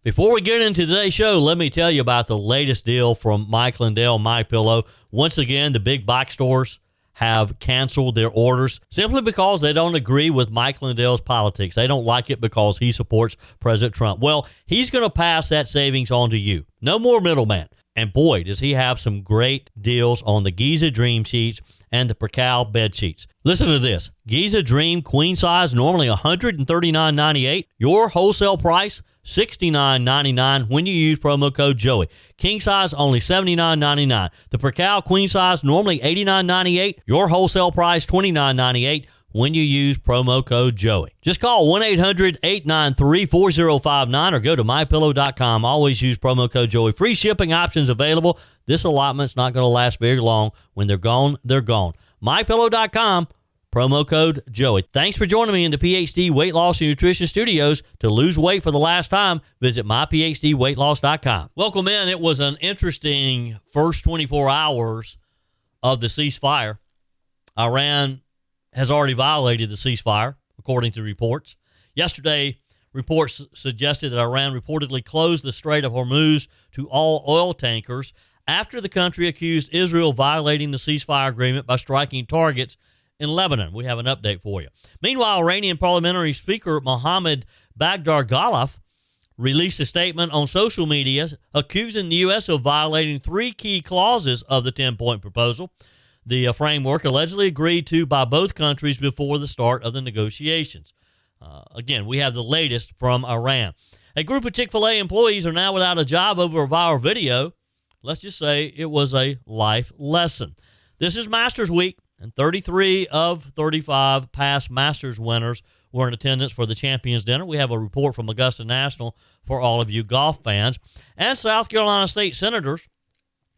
Before we get into today's show, let me tell you about the latest deal from Mike Lindell, MyPillow. Once again, the big box stores have canceled their orders simply because they don't agree with Mike Lindell's politics. They don't like it because he supports President Trump. Well, he's going to pass that savings on to you. No more middleman. And boy, does he have some great deals on the Giza Dream sheets and the Percal bed sheets. Listen to this. Giza Dream queen size, normally $139.98. Your wholesale price, $69.99 when you use promo code Joey. King size, only $79.99. The Percal queen size, normally $89.98. Your wholesale price, $29.98 when you use promo code Joey. Just call 1-800-893-4059 or go to MyPillow.com. Always use promo code Joey. Free shipping options available. This allotment's not going to last very long. When they're gone, they're gone. MyPillow.com. Promo code Joey. Thanks for joining me in the PhD Weight Loss and Nutrition Studios. To lose weight for the last time, visit myphdweightloss.com. Welcome in. It was an interesting first 24 hours of the ceasefire. Iran has already violated the ceasefire, according to reports. Yesterday, reports suggested that Iran reportedly closed the Strait of Hormuz to all oil tankers after the country accused Israel of violating the ceasefire agreement by striking targets in Lebanon. We have an update for you. Meanwhile, Iranian parliamentary speaker Mohammad Bagher Ghalibaf released a statement on social media accusing the U.S. of violating three key clauses of the 10-point proposal, the framework allegedly agreed to by both countries before the start of the negotiations. Again, we have the latest from Iran. A group of Chick-fil-A employees are now without a job over a viral video. Let's just say it was a life lesson. This is Masters Week, and 33 of 35 past Masters winners were in attendance for the Champions Dinner. We have a report from Augusta National for all of you golf fans. And South Carolina state senators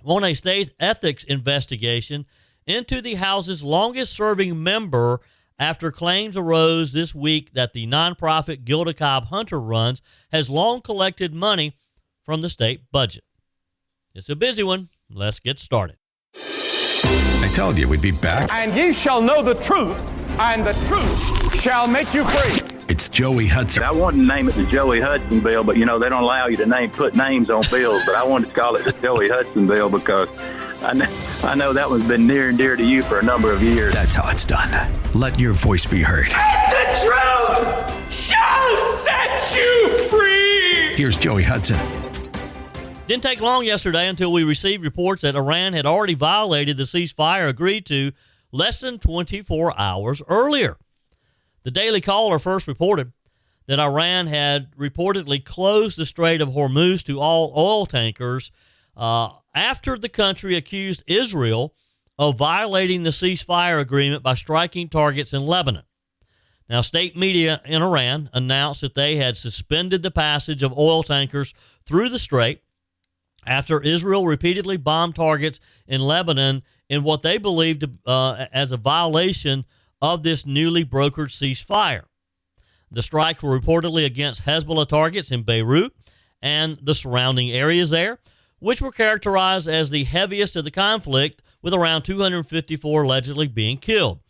won a state ethics investigation into the House's longest-serving member after claims arose this week that the nonprofit Gilda Cobb Hunter runs has long collected money from the state budget. It's a busy one. Let's get started. I told you we'd be back. And ye shall know the truth, and the truth shall make you free. It's Joey Hudson. I wanted to name it the Joey Hudson bill, but, they don't allow you to put names on bills. But I wanted to call it the Joey Hudson bill because I know that one's been near and dear to you for a number of years. That's how it's done. Let your voice be heard. And the truth shall set you free. Here's Joey Hudson. Didn't take long yesterday until we received reports that Iran had already violated the ceasefire agreed to less than 24 hours earlier. The Daily Caller first reported that Iran had reportedly closed the Strait of Hormuz to all oil tankers after the country accused Israel of violating the ceasefire agreement by striking targets in Lebanon. Now, state media in Iran announced that they had suspended the passage of oil tankers through the strait after Israel repeatedly bombed targets in Lebanon in what they believed as a violation of this newly brokered ceasefire. The strikes were reportedly against Hezbollah targets in Beirut and the surrounding areas there, which were characterized as the heaviest of the conflict, with around 254 allegedly being killed.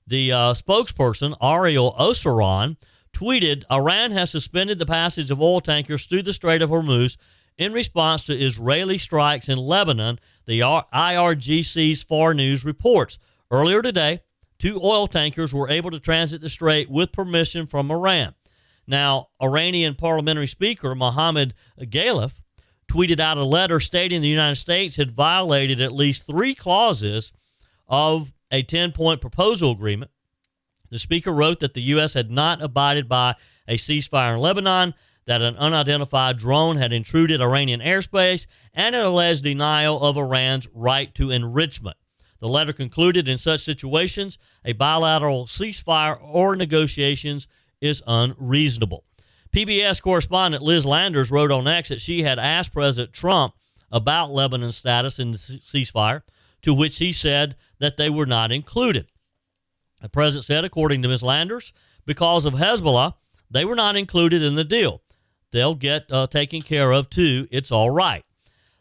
The spokesperson, Ariel Osaran, tweeted, Iran has suspended the passage of oil tankers through the Strait of Hormuz in response to Israeli strikes in Lebanon, the IRGC's FAR News reports. Earlier today, 2 oil tankers were able to transit the strait with permission from Iran. Now, Iranian parliamentary speaker Mohammad Ghalibaf tweeted out a letter stating the United States had violated at least 3 clauses of a 10-point proposal agreement. The speaker wrote that the U.S. had not abided by a ceasefire in Lebanon, that an unidentified drone had intruded Iranian airspace, and an alleged denial of Iran's right to enrichment. The letter concluded, in such situations, a bilateral ceasefire or negotiations is unreasonable. PBS correspondent Liz Landers wrote on X that she had asked President Trump about Lebanon's status in the ceasefire, to which he said that they were not included. The president said, according to Ms. Landers, because of Hezbollah, they were not included in the deal. They'll get taken care of, too. It's all right.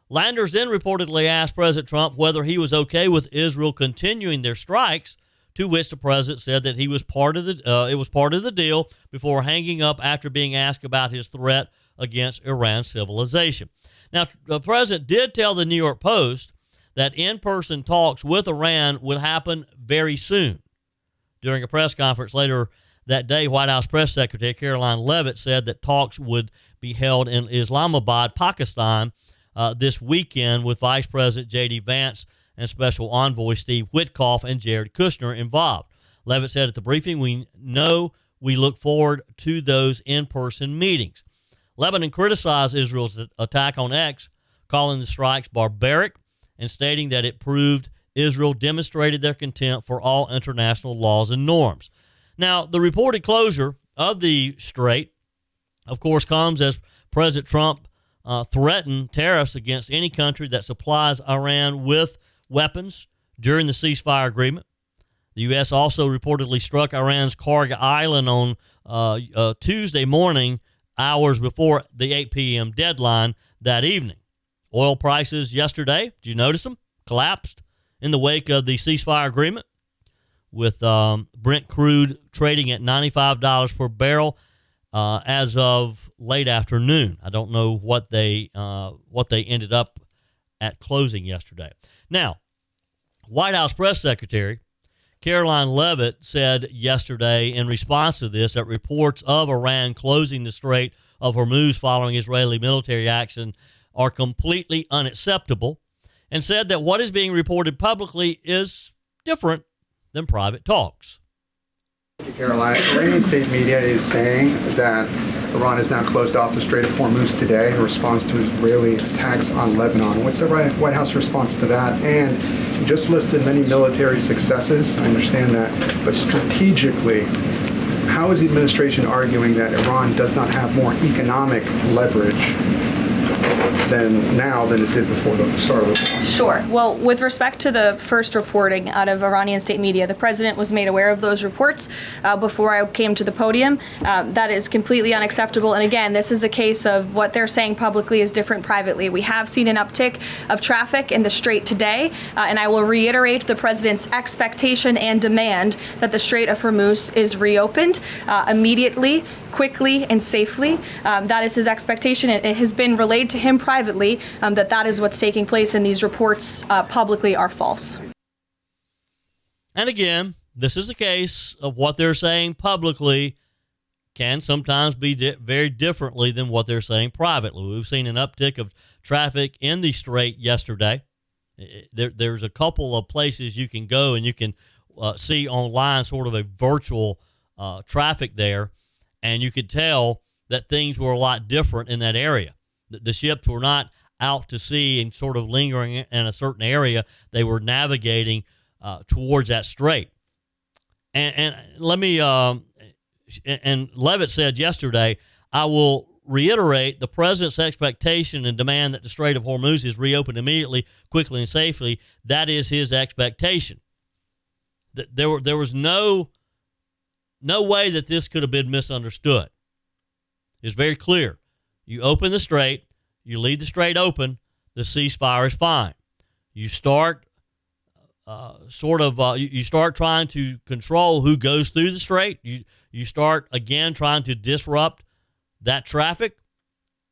Landers then reportedly asked President Trump whether he was okay with Israel continuing their strikes, to which the president said that he was part of it was part of the deal before hanging up after being asked about his threat against Iran's civilization. Now, the president did tell the New York Post that in-person talks with Iran would happen very soon. During a press conference later that day, White House Press Secretary Caroline Leavitt said that talks would be held in Islamabad, Pakistan, this weekend with Vice President J.D. Vance and Special Envoy Steve Witkoff and Jared Kushner involved. Leavitt said at the briefing, "We know we look forward to those in-person meetings." Lebanon criticized Israel's attack on X, calling the strikes barbaric and stating that it proved Israel demonstrated their contempt for all international laws and norms. Now, the reported closure of the strait, of course, comes as President Trump threatened tariffs against any country that supplies Iran with weapons during the ceasefire agreement. The U.S. also reportedly struck Iran's Karg Island on Tuesday morning, hours before the 8 p.m. deadline that evening. Oil prices yesterday, did you notice them? Collapsed in the wake of the ceasefire agreement, with Brent crude trading at $95 per barrel as of late afternoon. I don't know what they ended up at closing yesterday. Now, White House Press Secretary Caroline Leavitt said yesterday in response to this that reports of Iran closing the Strait of Hormuz following Israeli military action are completely unacceptable, and said that what is being reported publicly is different than private talks. Caroline, Iranian state media is saying that Iran has now closed off the Strait of Hormuz today in response to Israeli attacks on Lebanon. What's the White House response to that? And you just listed many military successes. I understand that. But strategically, how is the administration arguing that Iran does not have more economic leverage than it did before the start of the war? Sure. Well, with respect to the first reporting out of Iranian state media, the president was made aware of those reports before I came to the podium. That is completely unacceptable. And again, this is a case of what they're saying publicly is different privately. We have seen an uptick of traffic in the Strait today, and I will reiterate the president's expectation and demand that the Strait of Hormuz is reopened immediately, quickly, and safely. That is his expectation. It has been relayed to him privately that is what's taking place, and these reports publicly are false. And again, this is a case of what they're saying publicly can sometimes be very differently than what they're saying privately. We've seen an uptick of traffic in the Strait yesterday. There's a couple of places you can go and you can see online sort of a virtual traffic there, and you could tell that things were a lot different in that area. The ships were not out to sea and sort of lingering in a certain area. They were navigating towards that strait. And let me, and Leavitt said yesterday, I will reiterate the president's expectation and demand that the Strait of Hormuz is reopened immediately, quickly, and safely. That is his expectation. There was no way that this could have been misunderstood. It's very clear. You open the strait, you leave the strait open, the ceasefire is fine. You start you start trying to control who goes through the strait. You start, again, trying to disrupt that traffic,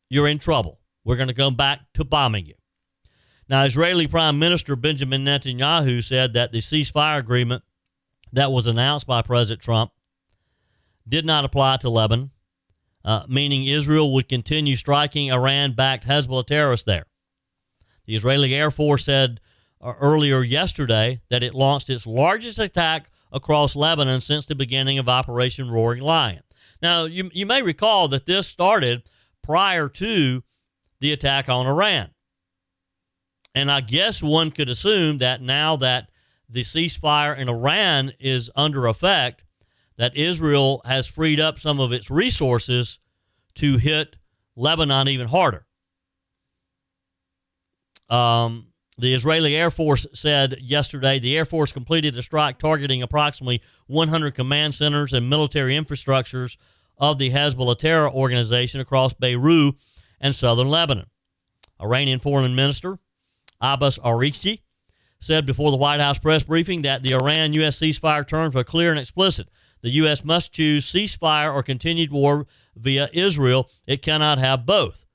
you're in trouble. We're going to come back to bombing you. Now, Israeli Prime Minister Benjamin Netanyahu said that the ceasefire agreement that was announced by President Trump did not apply to Lebanon, meaning Israel would continue striking Iran-backed Hezbollah terrorists there. The Israeli Air Force said earlier yesterday that it launched its largest attack across Lebanon since the beginning of Operation Roaring Lion. Now, you may recall that this started prior to the attack on Iran. And I guess one could assume that now that the ceasefire in Iran is under effect, that Israel has freed up some of its resources to hit Lebanon even harder. The Israeli Air Force said yesterday the Air Force completed a strike targeting approximately 100 command centers and military infrastructures of the Hezbollah terror organization across Beirut and southern Lebanon. Iranian Foreign Minister Abbas Araghchi said before the White House press briefing that the Iran-U.S. ceasefire terms are clear and explicit. The U.S. must choose ceasefire or continued war via Israel. It cannot have both.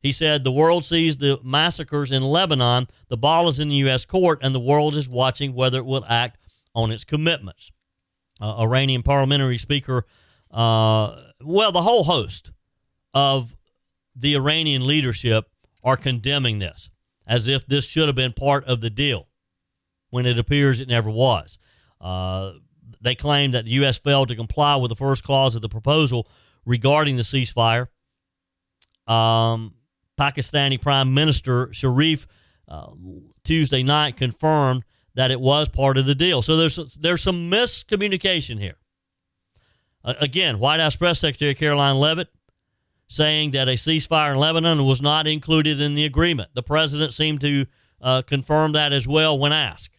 He said the world sees the massacres in Lebanon. The ball is in the U.S. court, and the world is watching whether it will act on its commitments. Iranian parliamentary speaker, the whole host of the Iranian leadership are condemning this as if this should have been part of the deal when it appears it never was. They claim that the U.S. failed to comply with the first clause of the proposal regarding the ceasefire. Pakistani Prime Minister Sharif Tuesday night confirmed that it was part of the deal. So there's some miscommunication here. Again, White House Press Secretary Caroline Leavitt saying that a ceasefire in Lebanon was not included in the agreement. The president seemed to confirm that as well when asked.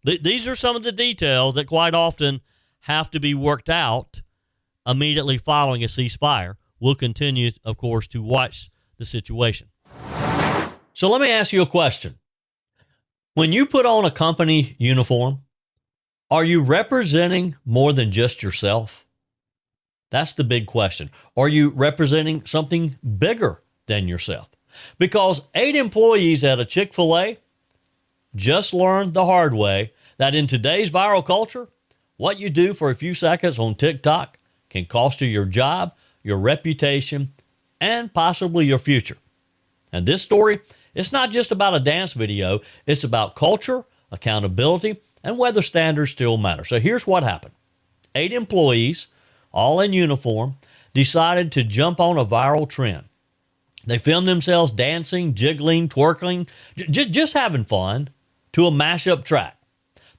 These are some of the details that quite often have to be worked out immediately following a ceasefire. We'll continue, of course, to watch the situation. So let me ask you a question. When you put on a company uniform, are you representing more than just yourself? That's the big question. Are you representing something bigger than yourself? Because 8 employees at a Chick-fil-A just learned the hard way that in today's viral culture, what you do for a few seconds on TikTok can cost you your job, your reputation, and possibly your future. And this story, it's not just about a dance video. It's about culture, accountability, and whether standards still matter. So here's what happened. 8 employees, all in uniform, decided to jump on a viral trend. They filmed themselves dancing, jiggling, twerking, just having fun to a mashup track.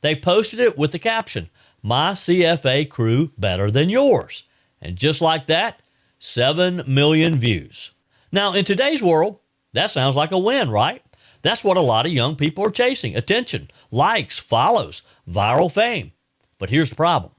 They posted it with the caption, "My CFA crew better than yours." And just like that, 7 million views. Now, in today's world, that sounds like a win, right? That's what a lot of young people are chasing. Attention, likes, follows, viral fame. But here's the problem.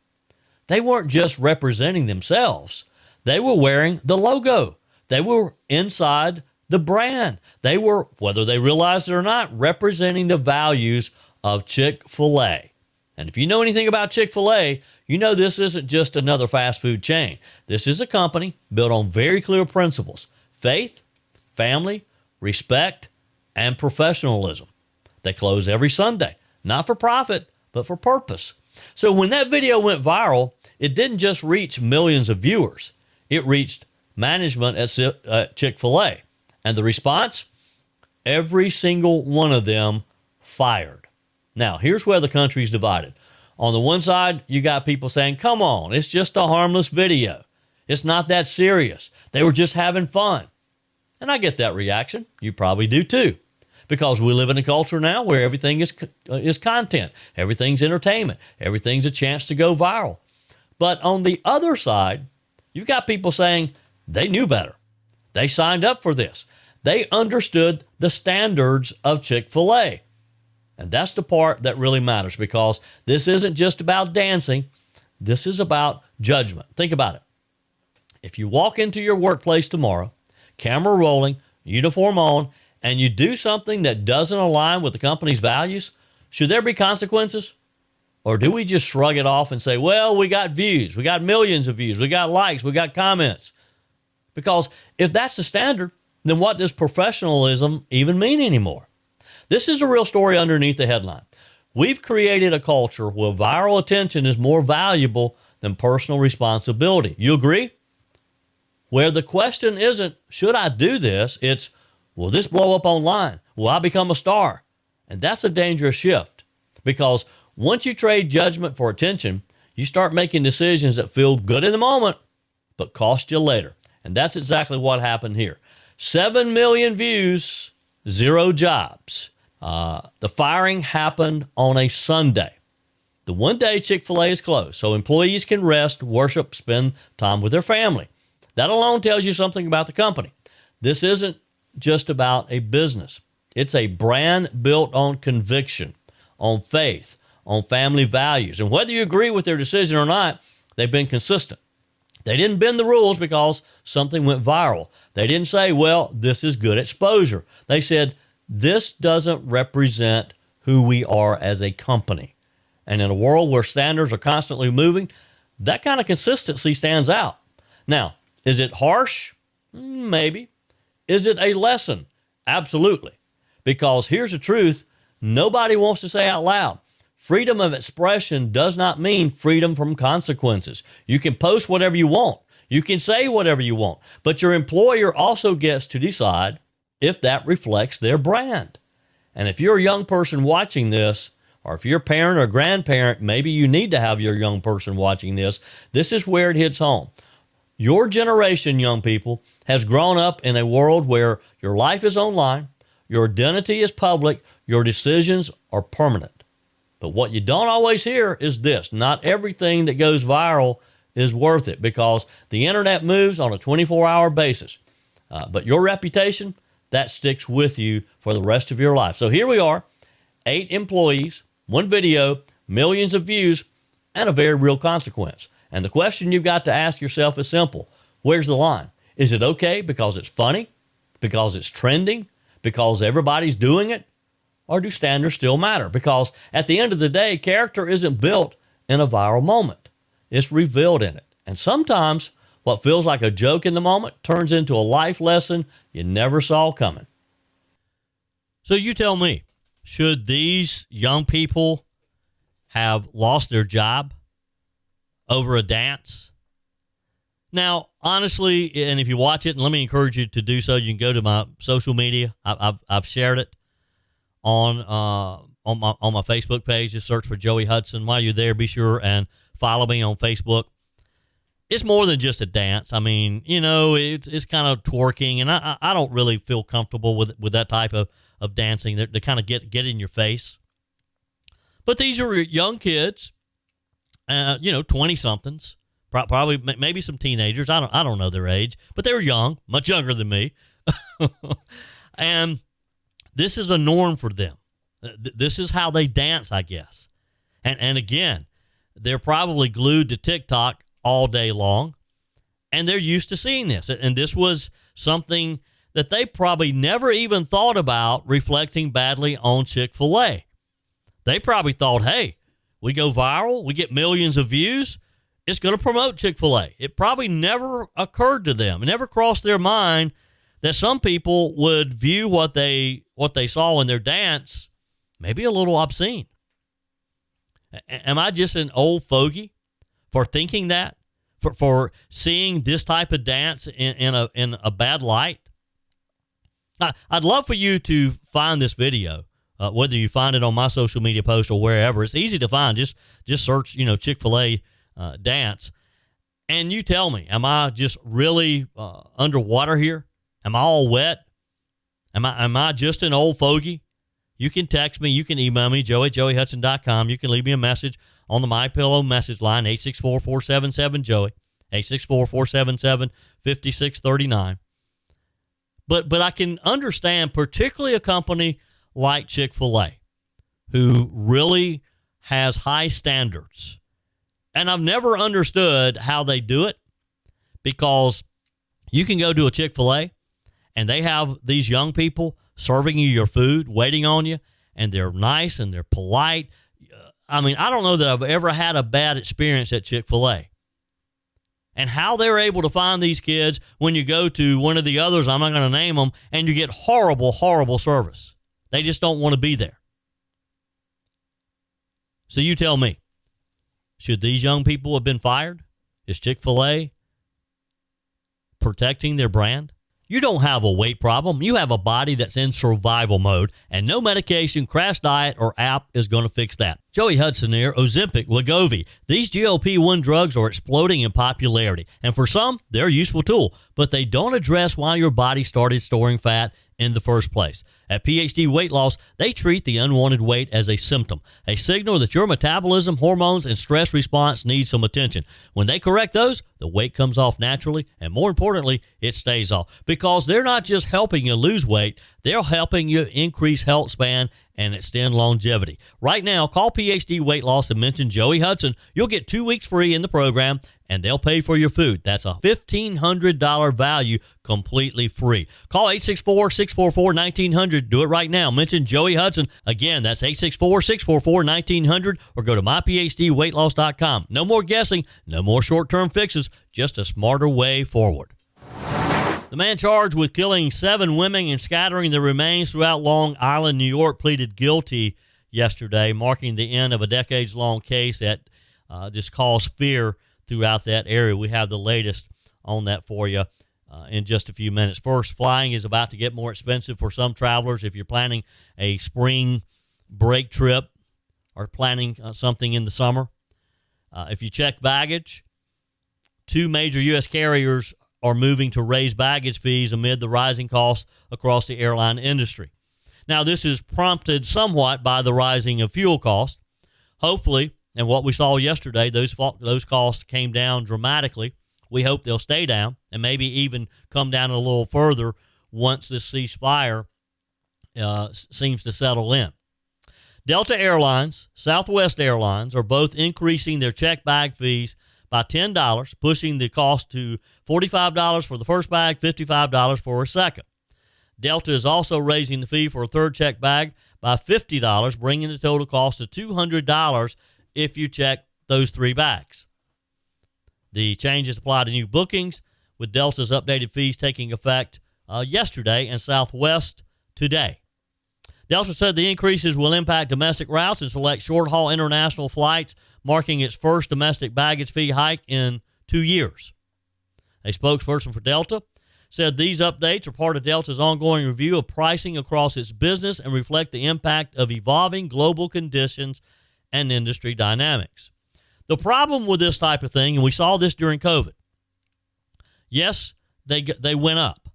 They weren't just representing themselves. They were wearing the logo. They were inside the brand. They were, whether they realized it or not, representing the values of Chick-fil-A. And if you know anything about Chick-fil-A, you know this isn't just another fast food chain. This is a company built on very clear principles: faith, family, respect, and professionalism. They close every Sunday, not for profit, but for purpose. So when that video went viral, it didn't just reach millions of viewers. It reached management at Chick-fil-A. And the response? Every single one of them fired. Now, here's where the country's divided. On the one side, you got people saying, come on, it's just a harmless video. It's not that serious. They were just having fun. And I get that reaction. You probably do too. Because we live in a culture now where everything is content. Everything's entertainment. Everything's a chance to go viral. But on the other side, you've got people saying they knew better. They signed up for this. They understood the standards of Chick-fil-A. And that's the part that really matters, because this isn't just about dancing. This is about judgment. Think about it. If you walk into your workplace tomorrow, camera rolling, uniform on, and you do something that doesn't align with the company's values, should there be consequences? Or do we just shrug it off and say, well, we got views, we got millions of views, we got likes, we got comments? Because if that's the standard, then what does professionalism even mean anymore? This is a real story underneath the headline. We've created a culture where viral attention is more valuable than personal responsibility. You agree? Where the question isn't, should I do this? It's, will this blow up online? Will I become a star? And that's a dangerous shift, because once you trade judgment for attention, you start making decisions that feel good in the moment, but cost you later. And that's exactly what happened here. 7 million views, 0 jobs. The firing happened on a Sunday. The one day Chick-fil-A is closed, so employees can rest, worship, spend time with their family. That alone tells you something about the company. This isn't just about a business. It's a brand built on conviction, on faith, on family values. And whether you agree with their decision or not, they've been consistent. They didn't bend the rules because something went viral. They didn't say, well, this is good exposure. They said, this doesn't represent who we are as a company. And in a world where standards are constantly moving, that kind of consistency stands out. Now, is it harsh? Maybe. Is it a lesson? Absolutely. Because here's the truth, nobody wants to say out loud. Freedom of expression does not mean freedom from consequences. You can post whatever you want. You can say whatever you want. But your employer also gets to decide if that reflects their brand. And if you're a young person watching this, or if you're a parent or grandparent, maybe you need to have your young person watching this, this is where it hits home. Your generation, young people, has grown up in a world where your life is online, your identity is public, your decisions are permanent. But what you don't always hear is this: not everything that goes viral is worth it, because the internet moves on a 24-hour basis. But your reputation, that sticks with you for the rest of your life. So here we are, 8 employees, 1 video, millions of views, and a very real consequence. And the question you've got to ask yourself is simple. Where's the line? Is it okay because it's funny, because it's trending, because everybody's doing it? Or do standards still matter? Because at the end of the day, character isn't built in a viral moment. It's revealed in it. And sometimes what feels like a joke in the moment turns into a life lesson you never saw coming. So you tell me, should these young people have lost their job over a dance? Now, honestly, and if you watch it, and let me encourage you to do so, you can go to my social media. I've shared it on my Facebook page. Just search for Joey Hudson. While you're there, be sure and follow me on Facebook. It's more than just a dance. I mean, you know, it's kind of twerking, and I don't really feel comfortable with that type of dancing. They kind of get in your face. But these are young kids, 20-somethings, probably maybe some teenagers. I don't know their age, but they were young, much younger than me. And this is a norm for them. This is how they dance, I guess. And again, they're probably glued to TikTok all day long, and they're used to seeing this. And this was something that they probably never even thought about reflecting badly on Chick-fil-A. They probably thought, hey, we go viral, we get millions of views, it's going to promote Chick-fil-A. It probably never occurred to them. It never crossed their mind that some people would view what they saw in their dance maybe a little obscene. Am I just an old fogey for thinking that? For seeing this type of dance in a bad light? I'd love for you to find this video, whether you find it on my social media post or wherever. It's easy to find. Just search, Chick-fil-A dance, and you tell me, am I just really underwater here? Am I all wet? Am I just an old fogey? You can text me. You can email me, joey@joeyhudson.com. You can leave me a message on the MyPillow message line, 864-477-JOEY, 864-477-5639. But I can understand, particularly a company like Chick-fil-A, who really has high standards. And I've never understood how they do it, because you can go to a Chick-fil-A and they have these young people serving you your food, waiting on you, and they're nice and they're polite. I mean, I don't know that I've ever had a bad experience at Chick-fil-A. And how they're able to find these kids when you go to one of the others, I'm not going to name them, and you get horrible, horrible service. They just don't want to be there. So you tell me, should these young people have been fired? Is Chick-fil-A protecting their brand? You don't have a weight problem. You have a body that's in survival mode, and no medication, crash diet, or app is going to fix that. Joey Hudson here, Ozempic, Wegovy. These GLP-1 drugs are exploding in popularity, and for some, they're a useful tool, but they don't address why your body started storing fat in the first place. At PhD Weight Loss, they treat the unwanted weight as a symptom, a signal that your metabolism, hormones, and stress response need some attention. When they correct those, the weight comes off naturally, and more importantly, it stays off. Because they're not just helping you lose weight, they're helping you increase health span and extend longevity. Right now, call PhD Weight Loss and mention Joey Hudson. You'll get 2 weeks free in the program, and they'll pay for your food. That's a $1,500 value completely free. Call 864-644-1900. Do it right now. Mention Joey Hudson. Again, that's 864-644-1900 or go to myphdweightloss.com. No more guessing, no more short-term fixes, just a smarter way forward. The man charged with killing 7 women and scattering the remains throughout Long Island, New York, pleaded guilty yesterday, marking the end of a decades-long case that just caused fear throughout that area. We have the latest on that for you in just a few minutes. First, flying is about to get more expensive for some travelers. If you're planning a spring break trip or planning something in the summer, if you check baggage, 2 major U.S. carriers are moving to raise baggage fees amid the rising costs across the airline industry. Now, this is prompted somewhat by the rising of fuel costs. Hopefully, and what we saw yesterday, those costs came down dramatically. We hope they'll stay down and maybe even come down a little further once this ceasefire seems to settle in. Delta Airlines, Southwest Airlines are both increasing their check bag fees by $10, pushing the cost to $45 for the first bag, $55 for a second. Delta is also raising the fee for a third check bag by $50, bringing the total cost to $200 if you check those 3 bags. The changes apply to new bookings, with Delta's updated fees taking effect yesterday and Southwest today. Delta said the increases will impact domestic routes and select short-haul international flights, marking its first domestic baggage fee hike in 2 years. A spokesperson for Delta said these updates are part of Delta's ongoing review of pricing across its business and reflect the impact of evolving global conditions and industry dynamics. The problem with this type of thing, and we saw this during COVID, yes, they went up.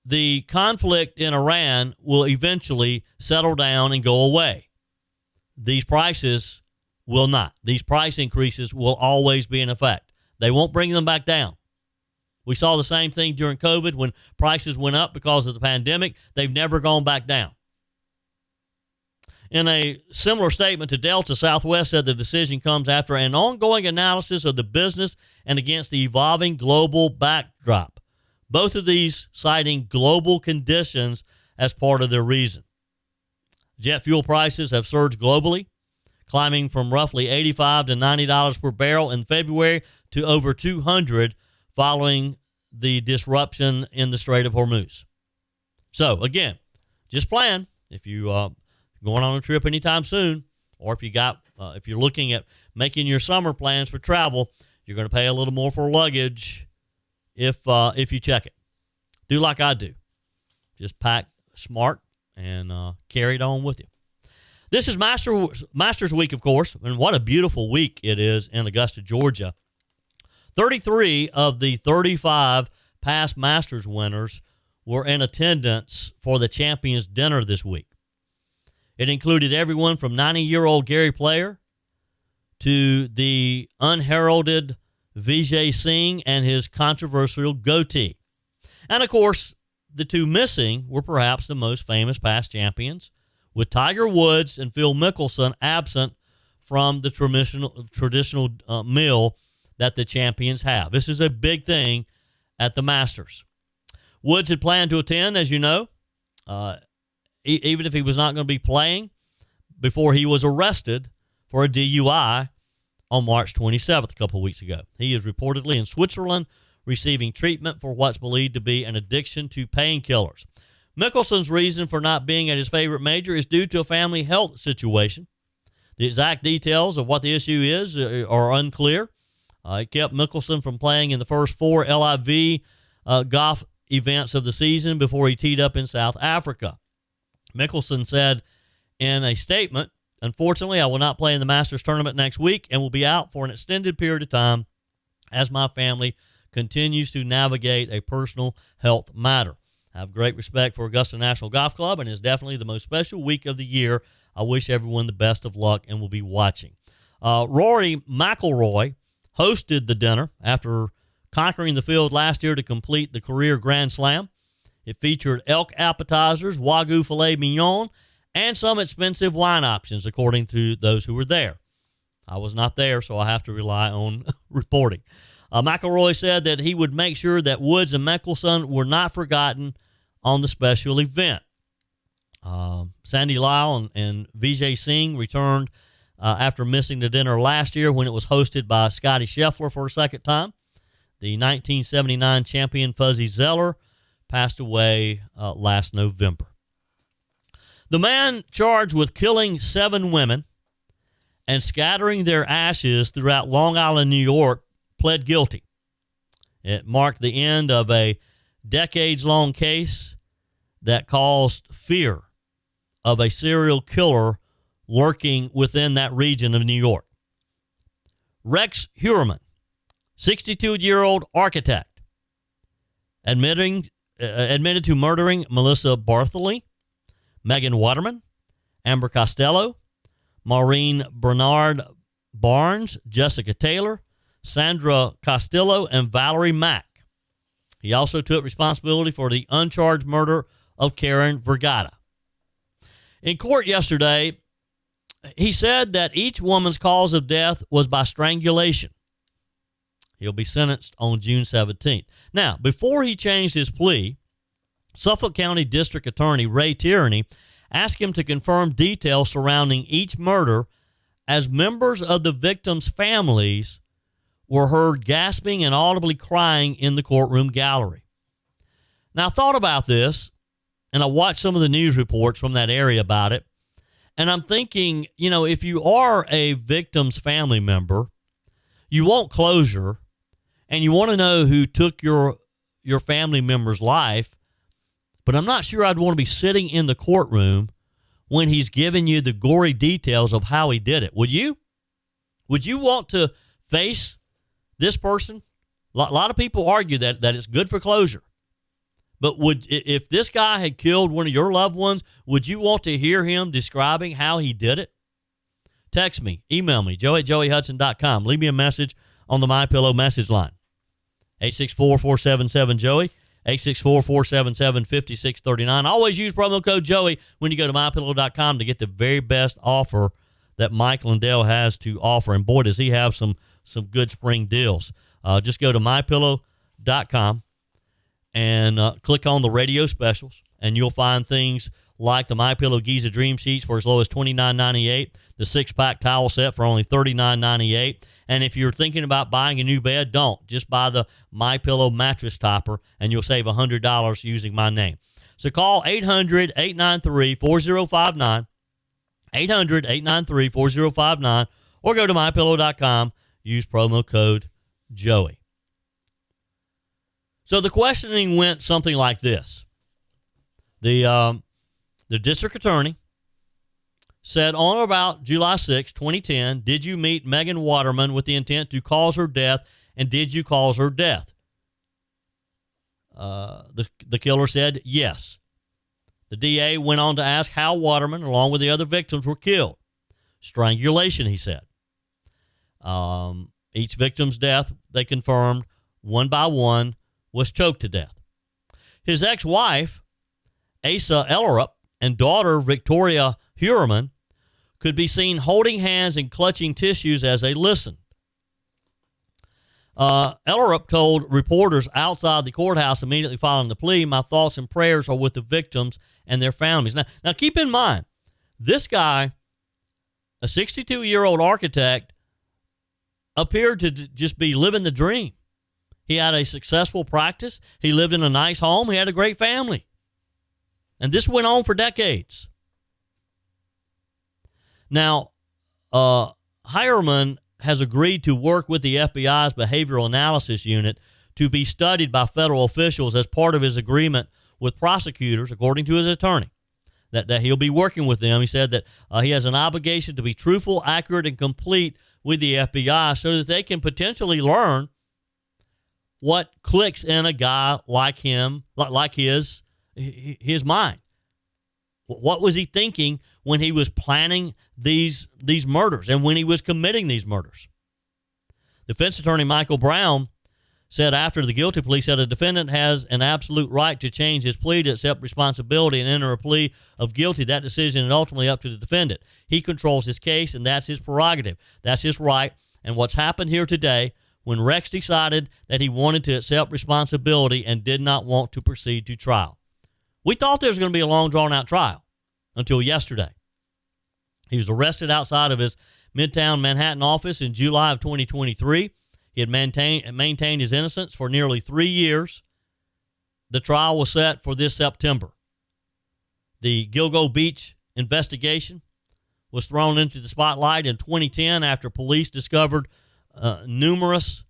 The conflict in Iran will eventually settle down and go away. These prices will not. These price increases will always be in effect. They won't bring them back down. We saw the same thing during COVID when prices went up because of the pandemic. They've never gone back down. In a similar statement to Delta, Southwest said the decision comes after an ongoing analysis of the business and against the evolving global backdrop. Both of these citing global conditions as part of their reason. Jet fuel prices have surged globally, climbing from roughly $85 to $90 per barrel in February to over $200 following the disruption in the Strait of Hormuz. So, again, just plan if you going on a trip anytime soon, or if you're looking at making your summer plans for travel, you're going to pay a little more for luggage if you check it. Do like I do. Just pack smart and carry it on with you. This is Masters Week, of course, and what a beautiful week it is in Augusta, Georgia. 33 of the 35 past Masters winners were in attendance for the Champions Dinner this week. It included everyone from 90-year-old Gary Player to the unheralded Vijay Singh and his controversial goatee. And, of course, the 2 missing were perhaps the most famous past champions, with Tiger Woods and Phil Mickelson absent from the traditional meal that the champions have. This is a big thing at the Masters. Woods had planned to attend, as you know, even if he was not going to be playing, before he was arrested for a DUI on March 27th, a couple of weeks ago. He is reportedly in Switzerland receiving treatment for what's believed to be an addiction to painkillers. Mickelson's reason for not being at his favorite major is due to a family health situation. The exact details of what the issue is are unclear. It kept Mickelson from playing in the first 4 LIV golf events of the season before he teed up in South Africa. Mickelson said in a statement, "Unfortunately, I will not play in the Masters tournament next week and will be out for an extended period of time as my family continues to navigate a personal health matter. I have great respect for Augusta National Golf Club and it's definitely the most special week of the year. I wish everyone the best of luck and will be watching." Rory McIlroy hosted the dinner after conquering the field last year to complete the career Grand Slam. It featured elk appetizers, Wagyu filet mignon, and some expensive wine options, according to those who were there. I was not there, so I have to rely on reporting. McElroy said that he would make sure that Woods and Mickelson were not forgotten on the special event. Sandy Lyle and Vijay Singh returned after missing the dinner last year when it was hosted by Scotty Scheffler for a second time. The 1979 champion Fuzzy Zeller passed away last November. The man charged with killing 7 women and scattering their ashes throughout Long Island, New York, pled guilty. It marked the end of a decades-long case that caused fear of a serial killer lurking within that region of New York. Rex Heuermann, 62-year-old architect, admitted to murdering Melissa Bartholey, Megan Waterman, Amber Costello, Maureen Bernard Barnes, Jessica Taylor, Sandra Castillo, and Valerie Mack. He also took responsibility for the uncharged murder of Karen Vergata. In court yesterday, he said that each woman's cause of death was by strangulation. He'll be sentenced on June 17th. Now, before he changed his plea, Suffolk County District Attorney Ray Tierney asked him to confirm details surrounding each murder as members of the victims' families were heard gasping and audibly crying in the courtroom gallery. Now, I thought about this, and I watched some of the news reports from that area about it, and I'm thinking, if you are a victim's family member, you want closure, and you want to know who took your family member's life, but I'm not sure I'd want to be sitting in the courtroom when he's giving you the gory details of how he did it. Would you? Would you want to face this person? A lot of people argue that it's good for closure. But if this guy had killed one of your loved ones, would you want to hear him describing how he did it? Text me, email me, joe@joeyhudson.com. Leave me a message on the MyPillow message line. 864-477-JOEY, 864-477-5639. Always use promo code Joey when you go to MyPillow.com to get the very best offer that Mike Lindell has to offer. And boy, does he have some good spring deals. Just go to MyPillow.com and click on the radio specials, and you'll find things like the MyPillow Giza Dream Sheets for as low as $29.98, the 6-pack towel set for only $39.98. And if you're thinking about buying a new bed, don't. Just buy the MyPillow mattress topper, and you'll save $100 using my name. So call 800-893-4059, 800-893-4059, or go to MyPillow.com. Use promo code Joey. So the questioning went something like this. The district attorney said, on or about July 6, 2010, did you meet Megan Waterman with the intent to cause her death, and did you cause her death? The killer said yes. The DA went on to ask how Waterman, along with the other victims, were killed. Strangulation, he said. Each victim's death, they confirmed, one by one, was choked to death. His ex-wife, Asa Ellerup, and daughter, Victoria Heuermann, could be seen holding hands and clutching tissues as they listened. Ellerup told reporters outside the courthouse immediately following the plea, "My thoughts and prayers are with the victims and their families." Now keep in mind, this guy, a 62-year-old architect, appeared to just be living the dream. He had a successful practice. He lived in a nice home. He had a great family. And this went on for decades. Now, Heuermann has agreed to work with the FBI's Behavioral Analysis Unit to be studied by federal officials as part of his agreement with prosecutors, according to his attorney, that he'll be working with them. He said that he has an obligation to be truthful, accurate, and complete with the FBI so that they can potentially learn what clicks in a guy like him, like his mind. What was he thinking when he was planning these murders and when he was committing these murders? Defense attorney Michael Brown said after the guilty plea, said a defendant has an absolute right to change his plea to accept responsibility and enter a plea of guilty. That decision is ultimately up to the defendant. He controls his case, and that's his prerogative. That's his right. And what's happened here today, when Rex decided that he wanted to accept responsibility and did not want to proceed to trial. We thought there was going to be a long, drawn-out trial until yesterday. He was arrested outside of his Midtown Manhattan office in July of 2023. He had maintained his innocence for nearly 3 years. The trial was set for this September. The Gilgo Beach investigation was thrown into the spotlight in 2010 after police discovered numerous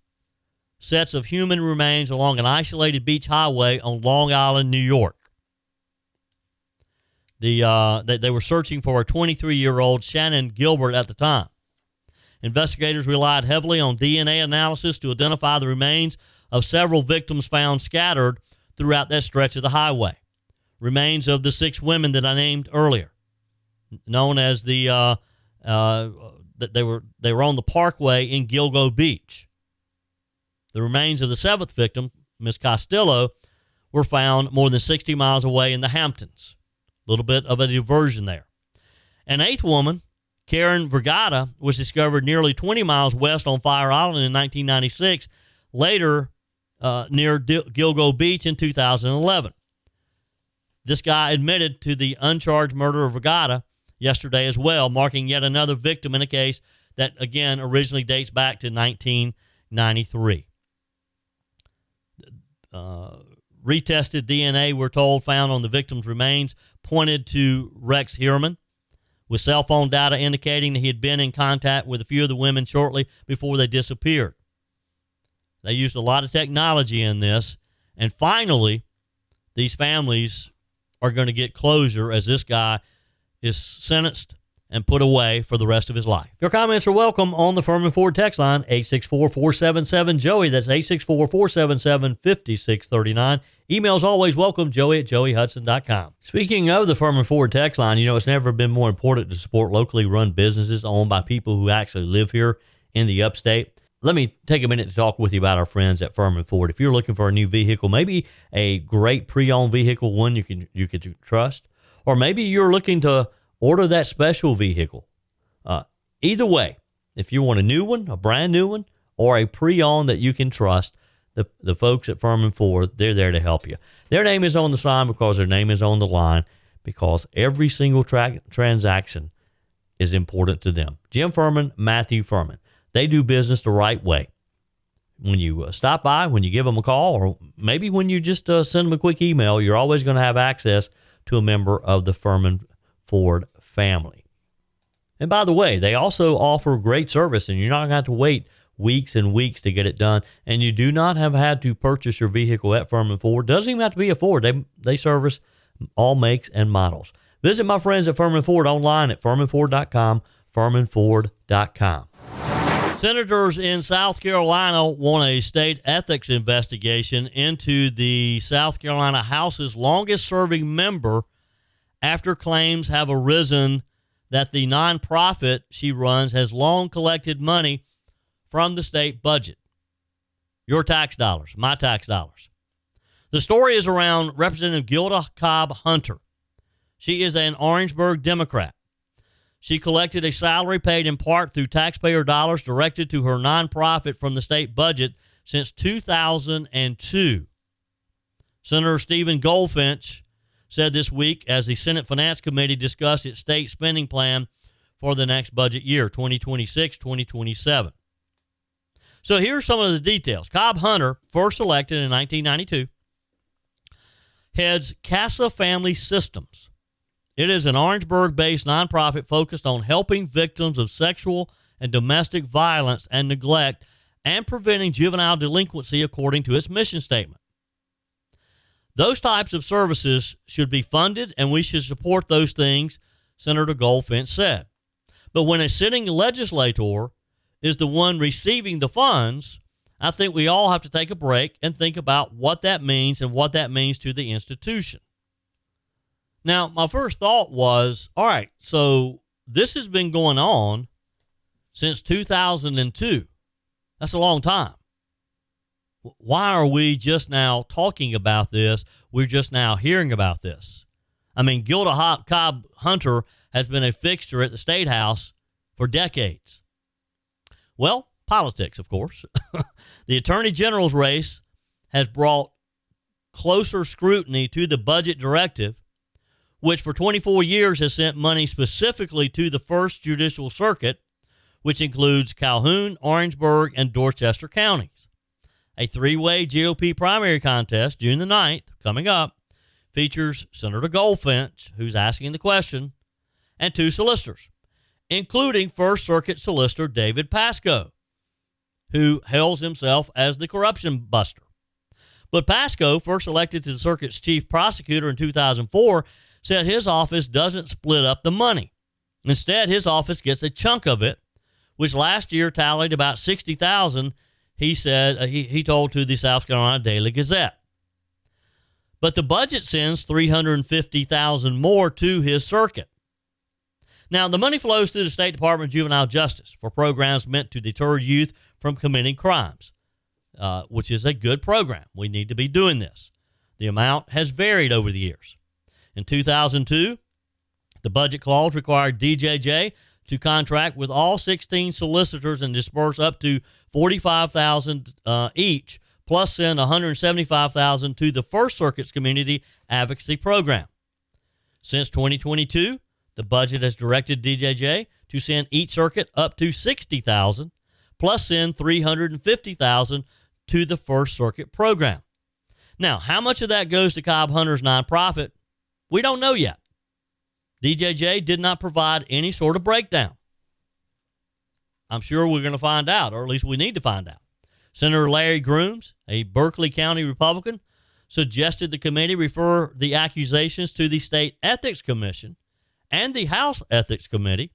sets of human remains along an isolated beach highway on Long Island, New York. They were searching for a 23-year-old Shannon Gilbert at the time. Investigators relied heavily on DNA analysis to identify the remains of several victims found scattered throughout that stretch of the highway. Remains of the 6 women that I named earlier, known as they were on the parkway in Gilgo Beach. The remains of the 7th victim, Miss Costello, were found more than 60 miles away in the Hamptons. A little bit of a diversion there. An 8th woman, Karen Vergata, was discovered nearly 20 miles west on Fire Island in 1996, later near Gilgo Beach in 2011. This guy admitted to the uncharged murder of Vergata yesterday as well, marking yet another victim in a case that, again, originally dates back to 1993. Retested DNA, we're told, found on the victim's remains pointed to Rex Heuermann, with cell phone data indicating that he had been in contact with a few of the women shortly before they disappeared. They used a lot of technology in this, and finally, these families are going to get closure as this guy is sentenced and put away for the rest of his life. Your comments are welcome on the Furman Ford text line, 864-477-JOEY. That's 864-477-5639. Emails always welcome, joey@joeyhudson.com. Speaking of the Furman Ford text line, it's never been more important to support locally run businesses owned by people who actually live here in the upstate. Let me take a minute to talk with you about our friends at Furman Ford. If you're looking for a new vehicle, maybe a great pre-owned vehicle, one you can trust, or maybe you're looking to order that special vehicle. Either way, if you want a new one, a brand new one, or a pre-owned that you can trust, the folks at Furman Ford, they're there to help you. Their name is on the sign because their name is on the line, because every single transaction is important to them. Jim Furman, Matthew Furman. They do business the right way. When you stop by, when you give them a call, or maybe when you just send them a quick email, you're always going to have access to a member of the Furman Ford family. And by the way, they also offer great service, and you're not going to have to wait weeks and weeks to get it done. And you do not have had to purchase your vehicle at Furman Ford. Doesn't even have to be a Ford. They service all makes and models. Visit my friends at Furman Ford online at furmanford.com, furmanford.com. Senators in South Carolina want a state ethics investigation into the South Carolina House's longest-serving member after claims have arisen that the nonprofit she runs has long collected money from the state budget. Your tax dollars, my tax dollars. The story is around Representative Gilda Cobb Hunter. She is an Orangeburg Democrat. She collected a salary paid in part through taxpayer dollars directed to her nonprofit from the state budget since 2002. Senator Stephen Goldfinch said this week as the Senate Finance Committee discussed its state spending plan for the next budget year, 2026-2027. So here's some of the details. Cobb Hunter, first elected in 1992, heads Casa Family Systems. It is an Orangeburg-based nonprofit focused on helping victims of sexual and domestic violence and neglect and preventing juvenile delinquency according to its mission statement. Those types of services should be funded, and we should support those things, Senator Goldfinch said. But when a sitting legislator is the one receiving the funds, I think we all have to take a break and think about what that means and what that means to the institution. Now, my first thought was, all right, so this has been going on since 2002. That's a long time. Why are we just now talking about this? We're just now hearing about this. I mean, Gilda Cobb Hunter has been a fixture at the State House for decades. Well, politics, of course. The Attorney General's race has brought closer scrutiny to the budget directive, which for 24 years has sent money specifically to the First Judicial Circuit, which includes Calhoun, Orangeburg, and Dorchester counties. A three-way GOP primary contest, June the 9th, coming up, features Senator Goldfinch, who's asking the question, and two solicitors, including First Circuit Solicitor David Pascoe, who hails himself as the corruption buster. But Pascoe, first elected to the circuit's chief prosecutor in 2004, said his office doesn't split up the money. Instead, his office gets a chunk of it, which last year tallied about $60,000. He said he told to the South Carolina Daily Gazette. But the budget sends $350,000 more to his circuit. Now, the money flows through the State Department of Juvenile Justice for programs meant to deter youth from committing crimes, which is a good program. We need to be doing this. The amount has varied over the years. In 2002, the budget clause required DJJ to contract with all 16 solicitors and disperse up to $45,000 each, plus send $175,000 to the First Circuit's Community Advocacy Program. Since 2022, the budget has directed DJJ to send each circuit up to $60,000, plus send $350,000 to the First Circuit program. Now, how much of that goes to Cobb Hunter's nonprofit? We don't know yet. DJJ did not provide any sort of breakdown. I'm sure we're going to find out, or at least we need to find out. Senator Larry Grooms, a Berkeley County Republican, suggested the committee refer the accusations to the State Ethics Commission and the House Ethics Committee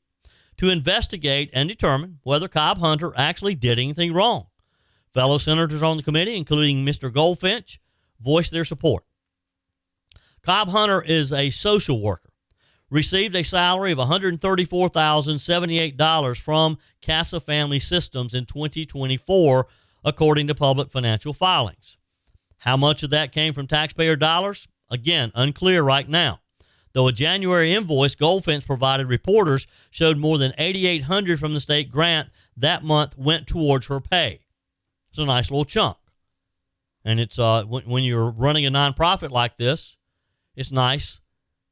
to investigate and determine whether Cobb Hunter actually did anything wrong. Fellow senators on the committee, including Mr. Goldfinch, voiced their support. Cobb Hunter is a social worker, received a salary of $134,078 from Casa Family Systems in 2024, according to public financial filings. How much of that came from taxpayer dollars? Again, unclear right now. Though a January invoice Goldfinch provided reporters showed more than $8,800 from the state grant that month went towards her pay. It's a nice little chunk. And it's when you're running a nonprofit like this, it's nice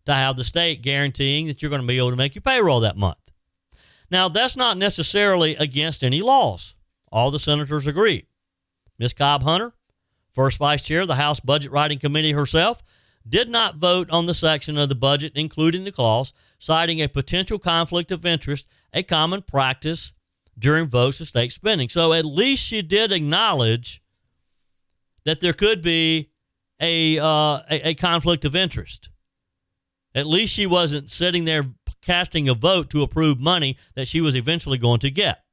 to have the state guaranteeing that you're going to be able to make your payroll that month. Now, that's not necessarily against any laws. All the senators agreed. Ms. Cobb Hunter, first vice chair of the House Budget Writing Committee herself, did not vote on the section of the budget, including the clause, citing a potential conflict of interest, a common practice during votes of state spending. So at least she did acknowledge that there could be a conflict of interest. At least she wasn't sitting there casting a vote to approve money that she was eventually going to get.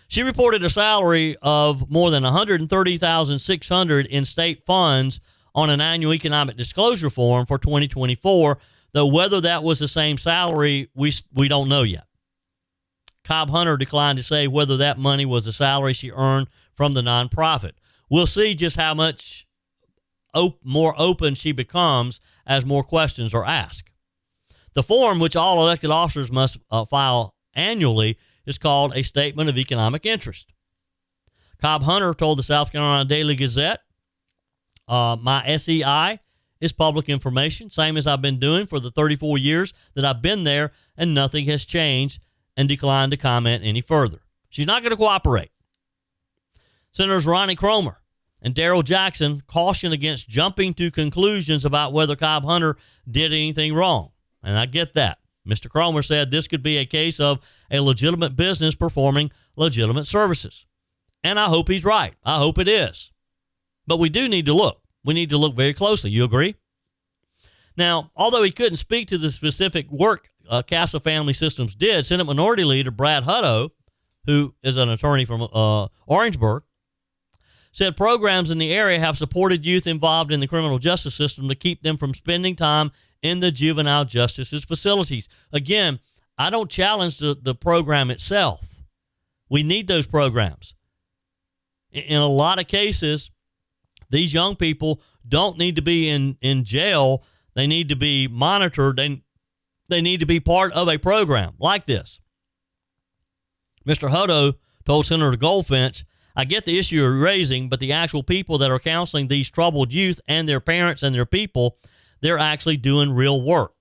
She reported a salary of more than $130,600 in state funds on an annual economic disclosure form for 2024, though whether that was the same salary, we don't know yet. Cobb Hunter declined to say whether that money was the salary she earned from the nonprofit. We'll see just how much more open she becomes as more questions are asked. The form, which all elected officers must file annually, is called a Statement of Economic Interest. Cobb Hunter told the South Carolina Daily Gazette, my SEI is public information, same as I've been doing for the 34 years that I've been there, and nothing has changed, and declined to comment any further. She's not going to cooperate. Senators Ronnie Cromer and Darrell Jackson cautioned against jumping to conclusions about whether Cobb Hunter did anything wrong. And I get that. Mr. Cromer said this could be a case of a legitimate business performing legitimate services. And I hope he's right. I hope it is. But we do need to look. We need to look very closely. You agree? Now, although he couldn't speak to the specific work Casa Family Systems did, Senate Minority Leader Brad Hutto, who is an attorney from Orangeburg, said programs in the area have supported youth involved in the criminal justice system to keep them from spending time in the juvenile justice facilities. Again, I don't challenge the program itself. We need those programs. In a lot of cases, these young people don't need to be in jail. They need to be monitored. They need to be part of a program like this. Mr. Hutto told Senator Goldfinch, I get the issue you're raising, but the actual people that are counseling these troubled youth and their parents and their people, they're actually doing real work.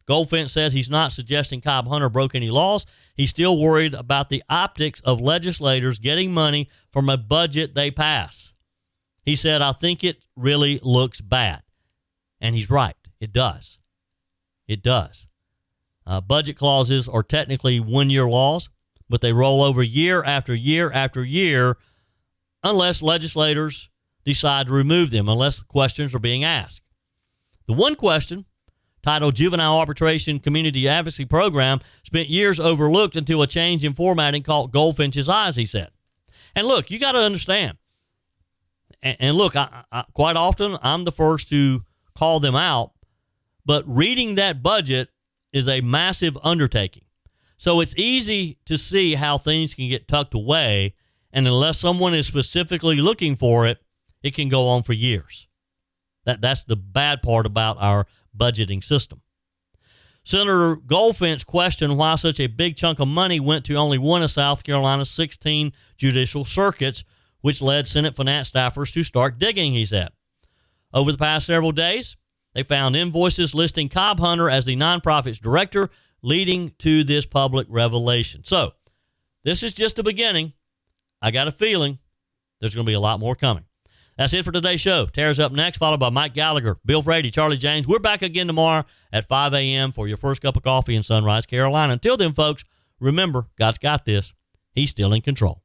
Goldfinch says he's not suggesting Cobb Hunter broke any laws. He's still worried about the optics of legislators getting money from a budget they pass. He said, I think it really looks bad. And he's right. It does. It does. Budget clauses are technically one-year laws, but they roll over year after year after year unless legislators decide to remove them, unless questions are being asked. The one question, titled Juvenile Arbitration Community Advocacy Program, spent years overlooked until a change in formatting caught Goldfinch's eyes, he said. And look, you got to understand. And look, I quite often I'm the first to call them out, but reading that budget is a massive undertaking. So it's easy to see how things can get tucked away, and unless someone is specifically looking for it, it can go on for years. That's the bad part about our budgeting system. Senator Goldfinch questioned why such a big chunk of money went to only one of South Carolina's 16 judicial circuits, which led Senate finance staffers to start digging, he said. Over the past several days, they found invoices listing Cobb Hunter as the nonprofit's director, leading to this public revelation. So, this is just the beginning. I got a feeling there's going to be a lot more coming. That's it for today's show. Tara's up next, followed by Mike Gallagher, Bill Frady, Charlie James. We're back again tomorrow at 5 a.m. for your first cup of coffee in Sunrise, Carolina. Until then, folks, remember, God's got this. He's still in control.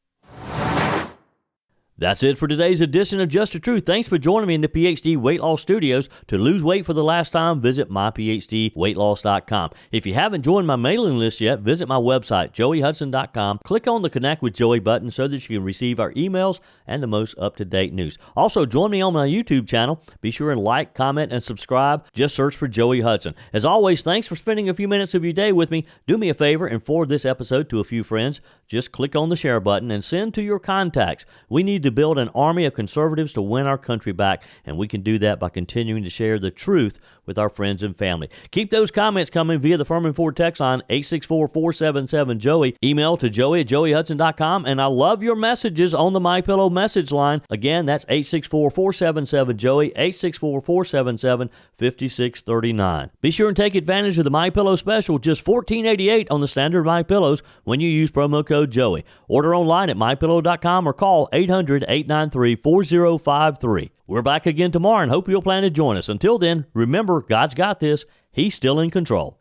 That's it for today's edition of Just the Truth. Thanks for joining me in the PhD Weight Loss Studios. To lose weight for the last time, visit myphdweightloss.com. If you haven't joined my mailing list yet, visit my website, joeyhudson.com. Click on the Connect with Joey button so that you can receive our emails and the most up-to-date news. Also, join me on my YouTube channel. Be sure and like, comment, and subscribe. Just search for Joey Hudson. As always, thanks for spending a few minutes of your day with me. Do me a favor and forward this episode to a few friends. Just click on the share button and send to your contacts. We need to build an army of conservatives to win our country back, and we can do that by continuing to share the truth with our friends and family. Keep those comments coming via the Furman Ford text line 864-477-JOEY. Email to joey@joeyhudson.com, and I love your messages on the MyPillow message line. Again, that's 864-477-JOEY, 864-477-5639. Be sure and take advantage of the MyPillow special, just $14.88 on the standard MyPillows when you use promo code Joey. Order online at mypillow.com or call 800-893-4053. We're back again tomorrow and hope you'll plan to join us. Until then, remember, God's got this. He's still in control.